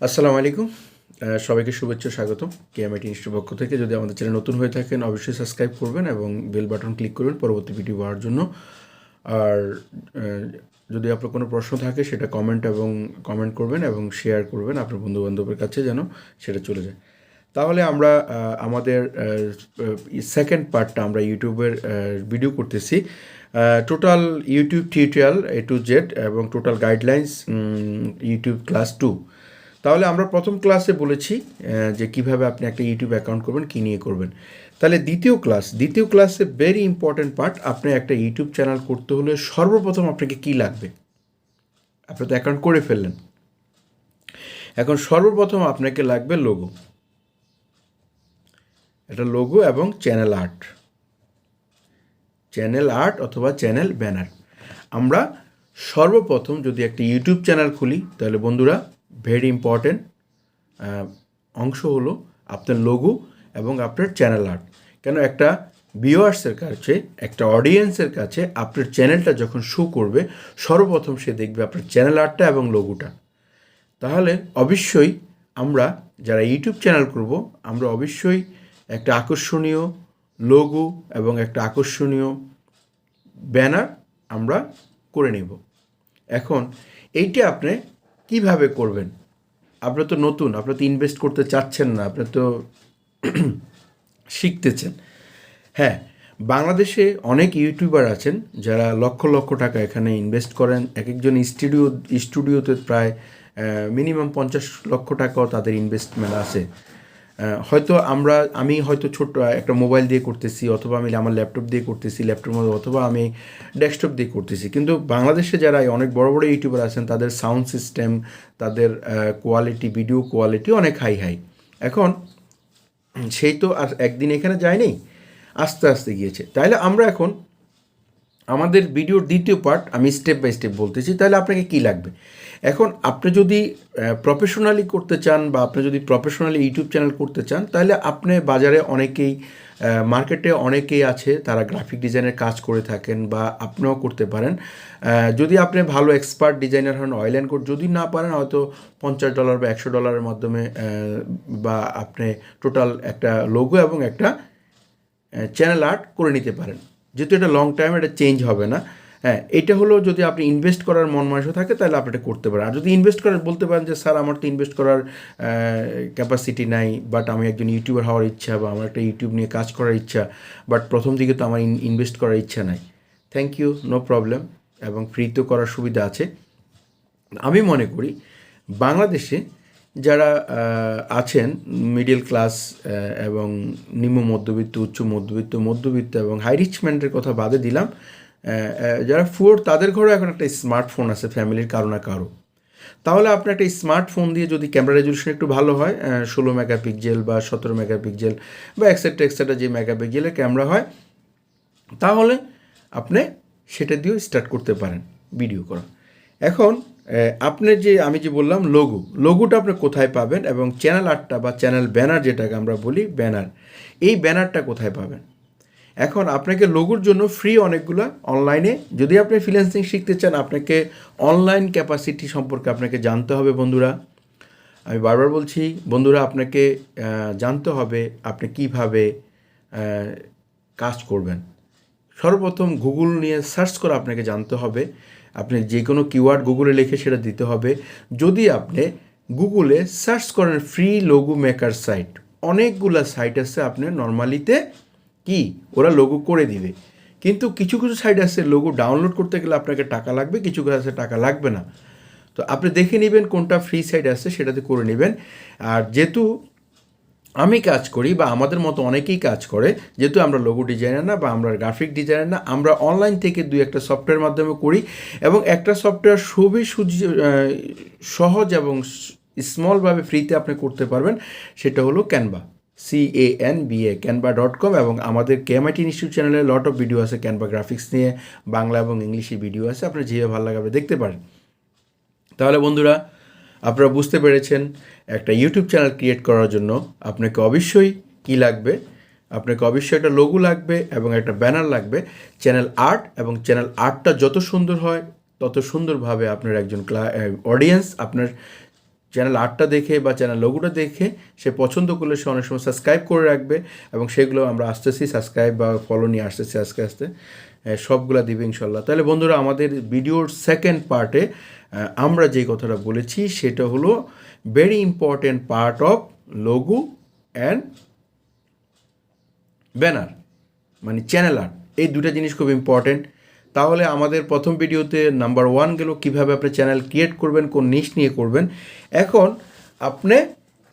আসসালামু আলাইকুম। সবাইকে শুভেচ্ছা স্বাগতম kmitInstitute ইনস্টিটিউট পক্ষ থেকে। যদি আমাদের চ্যানেল নতুন হয়ে থাকেন অবশ্যই সাবস্ক্রাইব করবেন এবং বেল বাটন ক্লিক করবেন পরবর্তী ভিডিও পাওয়ার জন্য। আর যদি আপনার কোনো প্রশ্ন থাকে সেটা কমেন্ট করবেন এবং শেয়ার করবেন আপনার বন্ধুবান্ধবের কাছে যেন সেটা চলে যায়। তাহলে আমরা আমাদের সেকেন্ড পার্টটা আমরা ইউটিউবের ভিডিও করতেছি। Total YouTube tutorial A to Z এবং টোটাল গাইডলাইন্স ইউটিউব ক্লাস 2। তাহলে আমরা প্রথম ক্লাসে বলেছি যে কিভাবে আপনি একটা ইউটিউব অ্যাকাউন্ট করবেন, কী নিয়ে করবেন। তাহলে দ্বিতীয় ক্লাসে ভেরি ইম্পর্ট্যান্ট পার্ট, আপনি একটা ইউটিউব চ্যানেল করতে হলে সর্বপ্রথম আপনাকে কী লাগবে। আপনি তো অ্যাকাউন্ট করে ফেললেন, এখন সর্বপ্রথম আপনাকে লাগবে লোগো, একটা লোগো এবং চ্যানেল আর্ট অথবা চ্যানেল ব্যানার। আমরা সর্বপ্রথম যদি একটা ইউটিউব চ্যানেল খুলি তাহলে বন্ধুরা ভেরি ইম্পর্ট্যান্ট অংশ হলো আপনার লোগো এবং আপনার চ্যানেল আর্ট। কেন একটা ভিউয়ার্সের কাছে, একটা অডিয়েন্সের কাছে আপনার চ্যানেলটা যখন শো করবে সর্বপ্রথম সে দেখবে আপনার চ্যানেল আর্টটা এবং লোগোটা। তাহলে অবশ্যই আমরা যারা ইউটিউব চ্যানেল করব আমরা অবশ্যই একটা আকর্ষণীয় লোগো এবং একটা আকর্ষণীয় ব্যানার আমরা করে নেব। এখন এইটা আপনি কিভাবে করবেন? আপনি তো নতুন, আপনি তো ইনভেস্ট করতে চাচ্ছেন না, আপনি তো শিখতেছেন। হ্যাঁ, বাংলাদেশে অনেক ইউটিউবার আছেন যারা লক্ষ লক্ষ টাকা এখানে ইনভেস্ট করেন। এক একজন স্টুডিওতে প্রায় মিনিমাম 50 লক্ষ টাকাও তাদের ইনভেস্টমেন্ট আছে। হয়তো আমি হয়তো ছোট্ট একটা মোবাইল দিয়ে করতেছি, অথবা আমি আমার ল্যাপটপ দিয়ে করতেছি, অথবা আমি ডেস্কটপ দিয়ে করতেছি। কিন্তু বাংলাদেশে যারা অনেক বড় বড় ইউটিউবার আছেন তাদের সাউন্ড সিস্টেম, তাদের কোয়ালিটি, ভিডিও কোয়ালিটি অনেক হাই। এখন সেই তো আর একদিন এখানে যায়নি, আস্তে আস্তে গিয়েছে। তাইলে আমরা এখন আমাদের ভিডিওর দ্বিতীয় পার্ট আমি স্টেপ বাই স্টেপ বলতেছি। তাহলে আপনাকে কি লাগবে? এখন আপনি যদি প্রফেশনালি করতে চান বা আপনি যদি প্রফেশনালি ইউটিউব চ্যানেল করতে চান তাহলে আপনি বাজারে মার্কেটে অনেকেই আছে, তারা গ্রাফিক ডিজাইনের কাজ করে থাকেন বা আপনিও করতে পারেন। যদি আপনি ভালো এক্সপার্ট ডিজাইনার হন, অয়েল অ্যান্ড কোড যদি না পারেন হয়তো $50 বা $100 মাধ্যমে বা আপনি টোটাল একটা লোগো এবং একটা চ্যানেল আর্ট করে নিতে পারেন। যেহেতু এটা লং টাইম, এটা চেঞ্জ হবে না। হ্যাঁ, এটা হলো যদি আপনি ইনভেস্ট করার মন মানসিক থাকে তাহলে আপনি এটা করতে পারেন। আর যদি ইনভেস্ট করার বলতে পারেন যে স্যার আমার তো ইনভেস্ট করার ক্যাপাসিটি নাই, বাট আমি একজন ইউটিউবার হওয়ার ইচ্ছা বা আমার একটা ইউটিউব নিয়ে কাজ করার ইচ্ছা, বাট প্রথম দিকে তো আমার ইনভেস্ট করার ইচ্ছা নাই, থ্যাংক ইউ, নো প্রবলেম, এবং ফ্রিতেও করার সুবিধা আছে। আমি মনে করি বাংলাদেশে যারা আছেন মিডল ক্লাস এবং নিম্ন মধ্যবিত্ত, উচ্চ মধ্যবিত্ত এবং হাই রিচমেন্টের কথা বাদে দিলাম, যারা পুয়ার তাদের ঘরেও এখন একটা স্মার্টফোন আছে ফ্যামিলির কারো না কারো। তাহলে আপনার একটা স্মার্টফোন দিয়ে যদি ক্যামেরা রেজলিউশন একটু ভালো হয়, 16 মেগাপিক্সেল বা 17 মেগাপিক্সেল বা এক্সেট্রা যে মেগাপিক্সেলের ক্যামেরা হয়, তাহলে আপনি সেটা দিয়েও স্টার্ট করতে পারেন ভিডিও করা। এখন আমি যে বললাম লোগোটা আপনি কোথায় পাবেন এবং চ্যানেল আর্টটা বা চ্যানেল ব্যানার যেটাকে আমরা বলি ব্যানার, এই ব্যানারটা কোথায় পাবেন? এখন আপনাকে লোগোর জন্য ফ্রি অনেকগুলো অনলাইনে, যদি আপনি ফ্রিল্যান্সিং শিখতে চান আপনাকে অনলাইন ক্যাপাসিটি সম্পর্কে আপনাকে জানতে হবে বন্ধুরা। আমি বারবার বলছি বন্ধুরা, আপনাকে জানতে হবে আপনি কিভাবে কাজ করবেন। সর্বপ্রথম গুগল নিয়ে সার্চ করে আপনাকে জানতে হবে। আপনি যে কোনো কিওয়ার্ড গুগলে লিখে সেটা দিতে হবে। যদি আপনি গুগলে সার্চ করেন ফ্রি লোগো মেকার সাইট, অনেকগুলো সাইট আছে, আপনি নর্মালিতে কি ওরা লোগো করে দিবে। কিন্তু কিছু সাইট আছে লোগো ডাউনলোড করতে গেলে আপনাকে টাকা লাগবে, কিছু আছে টাকা লাগবে না। তো আপনি দেখে নেবেন কোনটা ফ্রি সাইট আছে, সেটাতে করে নেবেন। আর যেহেতু আমি কাজ করি বা আমাদের মতো অনেকেই কাজ করে, যেহেতু আমরা লোগো ডিজাইনার না বা আমরা গ্রাফিক ডিজাইনার না, আমরা অনলাইন থেকে একটা সফটওয়্যার মাধ্যমে করি এবং একটা সফটওয়্যার খুবই সহজ এবং স্মলভাবে ফ্রিতে আপনি করতে পারবেন, সেটা হলো ক্যানভা, canva.com। এবং আমাদের kmitInstitute চ্যানেলে লট অফ ভিডিও আছে ক্যানভা গ্রাফিক্স নিয়ে, বাংলা এবং ইংলিশে ভিডিও আছে, আপনার যেভাবে ভালো লাগে আপনি দেখতে পারেন। তাহলে বন্ধুরা আপনারা বুঝতে পেরেছেন একটা ইউটিউব চ্যানেল ক্রিয়েট করার জন্য আপনাকে অবশ্যই কী লাগবে? আপনাকে অবশ্যই একটা লোগো লাগবে এবং একটা ব্যানার লাগবে, চ্যানেল আর্ট, এবং চ্যানেল আর্টটা যত সুন্দর হয় তত সুন্দরভাবে আপনার একজন অডিয়েন্স আপনার চ্যানেল আর্টটা দেখে বা চ্যানেল লোগোটা দেখে সে পছন্দ করলে সে অনেক সময় সাবস্ক্রাইব করে রাখবে, এবং সেগুলো আমরা আসতেছি সাবস্ক্রাইব বা ফলো নিয়ে আসতেছি আস্তে আস্তে, সবগুলো দিবে ইনশাল্লাহ। তাহলে বন্ধুরা, আমাদের ভিডিওর সেকেন্ড পার্টে আমরা যেই কথাটা বলেছি সেটা হলো very important part of logo and banner, মানে চ্যানেল আর্ট। এই দুটো জিনিস খুব ইম্পর্টেন্ট। তাহলে আমাদের প্রথম ভিডিওতে নাম্বার 1 গেল কীভাবে আপনি চ্যানেল ক্রিয়েট করবেন, কোন নিশ নিয়ে করবেন। এখন আপনি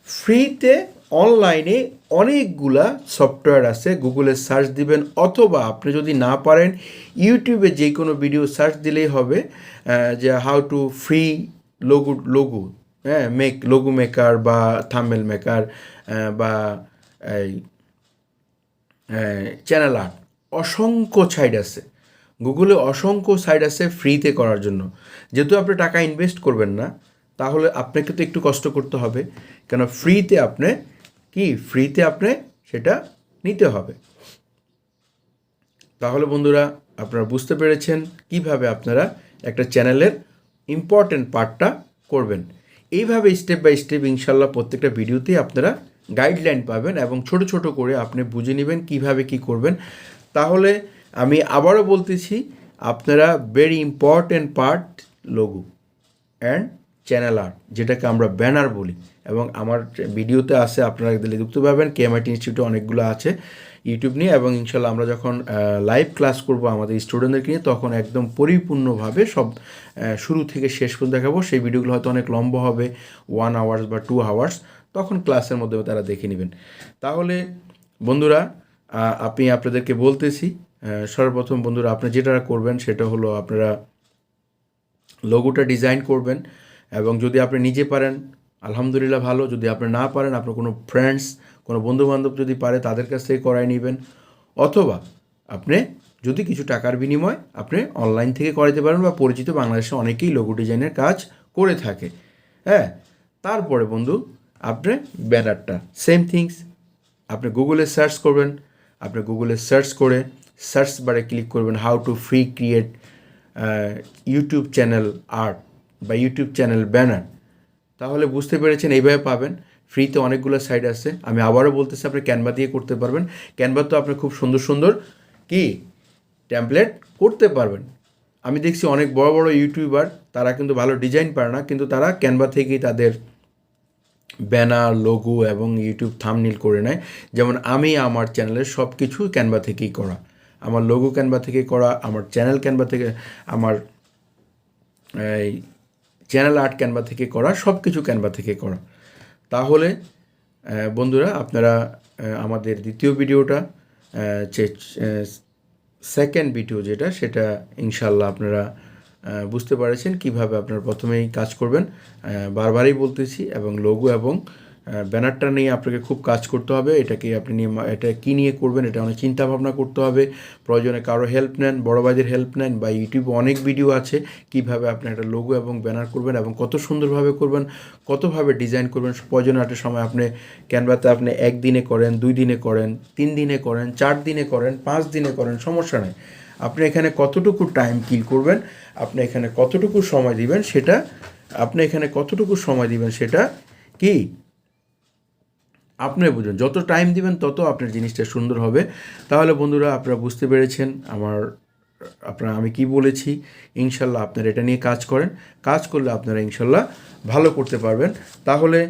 ফ্রিতে অনলাইনে অনেকগুলা সফটওয়্যার আছে, গুগলে সার্চ দিবেন, অথবা আপনি যদি না পারেন ইউটিউবে যে কোনো ভিডিও সার্চ দিলেই হবে, যে how to free logo logo maker বা থাম্বনেল মেকার বা এই চ্যানেল আর্ট। অসংখ্য সাইট আছে গুগলে, অসংখ্য সাইট আছে ফ্রিতে করার জন্য। যেহেতু আপনি টাকা ইনভেস্ট করবেন না, তাহলে আপনাকে তো একটু কষ্ট করতে হবে, কেন ফ্রিতে আপনি সেটা নিতে হবে। তাহলে বন্ধুরা, আপনারা বুঝতে পেরেছেন কিভাবে আপনারা একটা চ্যানেলের ইম্পর্টেন্ট পার্টটা করবেন। এইভাবে স্টেপ বাই স্টেপ ইনশাল্লাহ প্রত্যেকটা ভিডিওতেই আপনারা গাইডলাইন পাবেন, এবং ছোট ছোট করে আপনি বুঝে নেবেন কিভাবে কি করবেন। তাহলে আমি আবারও বলতেছি, আপনারা very important part logo and channel art, যেটাকে আমরা ব্যানার বলি, এবং আমার ভিডিওতে আছে, আপনারা দিলে দেখতে পাবেন। kmitInstitute ইনস্টিটিউটে অনেকগুলো আছে ইউটিউব নিয়ে, এবং ইনশাল্লাহ আমরা যখন লাইভ ক্লাস করব আমাদের স্টুডেন্টদেরকে নিয়ে, তখন একদম পরিপূর্ণভাবে সব শুরু থেকে শেষ পর্যন্ত দেখাবো। সেই ভিডিওগুলো হয়তো অনেক লম্বা হবে, 1 আওয়ার্স বা 2 আওয়ার্স, তখন ক্লাসের মধ্যে তারা দেখে নেবেন। তাহলে বন্ধুরা, আমি আপনাদেরকে বলতেছি, সর্বপ্রথম বন্ধুরা আপনি যেটা করবেন সেটা হলো আপনারা লোগোটা ডিজাইন করবেন, এবং যদি আপনি নিজে পারেন আলহামদুলিল্লাহ ভালো, যদি আপনি না পারেন আপনার কোনো ফ্রেন্ডস, কোনো বন্ধুবান্ধব যদি পারে তাদের কাছ থেকে করাই নেবেন, অথবা আপনি যদি কিছু টাকার বিনিময় আপনি অনলাইন থেকে করাইতে পারেন, বা পরিচিত বাংলাদেশে অনেকেই লোগো ডিজাইনের কাজ করে থাকে। তারপরে বন্ধু, আপনি ব্যানারটা সেম থিংস, আপনি গুগলে সার্চ করবেন। আপনি গুগলে সার্চ করে সার্চ বারে ক্লিক করবেন how to free create YouTube channel art বা ইউটিউব চ্যানেল ব্যানার। তাহলে বুঝতে পেরেছেন, এইভাবে পাবেন। ফ্রিতে অনেকগুলো সাইট আছে। আমি আবারও বলতেছি, আপনি ক্যানভা দিয়ে করতে পারবেন। ক্যানভা তো আপনি খুব সুন্দর সুন্দর টেমপ্লেট করতে পারবেন। আমি দেখছি অনেক বড় বড় ইউটিউবার, তারা কিন্তু ভালো ডিজাইন পারে না, কিন্তু তারা ক্যানভা থেকেই তাদের ব্যানার, লোগো এবং ইউটিউব থাম্বনেল করে নেয়। যেমন আমি আমার চ্যানেলের সব কিছু ক্যানভা থেকেই করা, আমার লোগো ক্যানভা থেকে করা, আমার চ্যানেল ক্যানভা থেকে, আমার এই চ্যানেল আর্ট ক্যানভা থেকে করা, সব কিছু ক্যানভা থেকে করা। তাহলে বন্ধুরা, আপনারা আমাদের দ্বিতীয় ভিডিওটা, সেকেন্ড ভিডিও যেটা, সেটা ইনশাল্লাহ আপনারা বুঝতে পারছেন কিভাবে আপনারা প্রথমেই কাজ করবেন। বারবারই বলতেছি, এবং লোগো এবং ব্যানারটা নিয়ে আপনাকে খুব কাজ করতে হবে। এটাকে আপনি এটা কী নিয়ে করবেন, এটা অনেক চিন্তা ভাবনা করতে হবে। প্রয়োজনে কারো হেল্প নেন, বড় ভাইদের হেল্প নেন, বা ইউটিউবে অনেক ভিডিও আছে কিভাবে আপনি একটা লোগো এবং ব্যানার করবেন, এবং কত সুন্দরভাবে করবেন, কতভাবে ডিজাইন করবেন। প্রয়োজনে একটা সময় আপনি ক্যানভাতে আপনি 1 দিনে করেন, 2 দিনে করেন, 3 দিনে করেন, 4 দিনে করেন, 5 দিনে করেন, সমস্যা নেই। আপনি এখানে কতটুকু টাইম কিল করবেন, আপনি এখানে কতটুকু সময় দিবেন সেটা, কি আপনি বুঝুন। যত টাইম দিবেন তত আপনার জিনিসটা সুন্দর হবে। তাহলে বন্ধুরা, আপনারা বুঝতে পেরেছেন আমি কি বলেছি। ইনশাল্লাহ আপনারা এটা নিয়ে কাজ করেন, কাজ করলে আপনারা ইনশাল্লাহ ভালো করতে পারবেন। তাহলে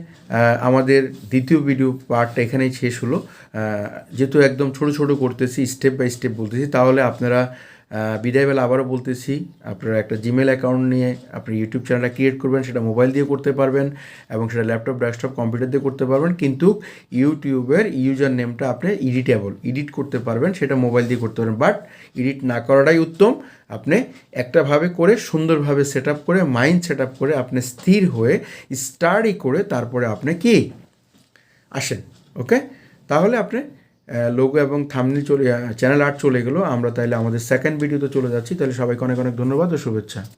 আমাদের দ্বিতীয় ভিডিও পার্টটা এখানেই শেষ হলো। যেহেতু একদম ছোট ছোট করতেছি, স্টেপ বাই স্টেপ বলতেছি, তাহলে আপনারা বিদায়বেলা আবারও বলতেছি, আপনারা একটা জিমেল অ্যাকাউন্ট নিয়ে আপনি ইউটিউব চ্যানেলটা ক্রিয়েট করবেন। সেটা মোবাইল দিয়ে করতে পারবেন, এবং সেটা ল্যাপটপ, ডেস্কটপ, কম্পিউটার দিয়ে করতে পারবেন। কিন্তু ইউটিউবের ইউজার নেমটা আপনি এডিট করতে পারবেন, সেটা মোবাইল দিয়ে করতে পারবেন। বাট এডিট না করাটাই উত্তম। আপনি একটাভাবে করে সুন্দরভাবে সেট আপ করে, মাইন্ড সেট আপ করে, আপনি স্থির হয়ে স্টাডি করে তারপরে আপনি আসেন। ওকে, তাহলে আপনি লোগো এবং থাম্বনেল চ্যানেল আর্ট চলে গেলো। আমরা তাহলে আমাদের সেকেন্ড ভিডিওতে চলে যাচ্ছি। তাহলে সবাইকে অনেক অনেক ধন্যবাদ ও শুভেচ্ছা।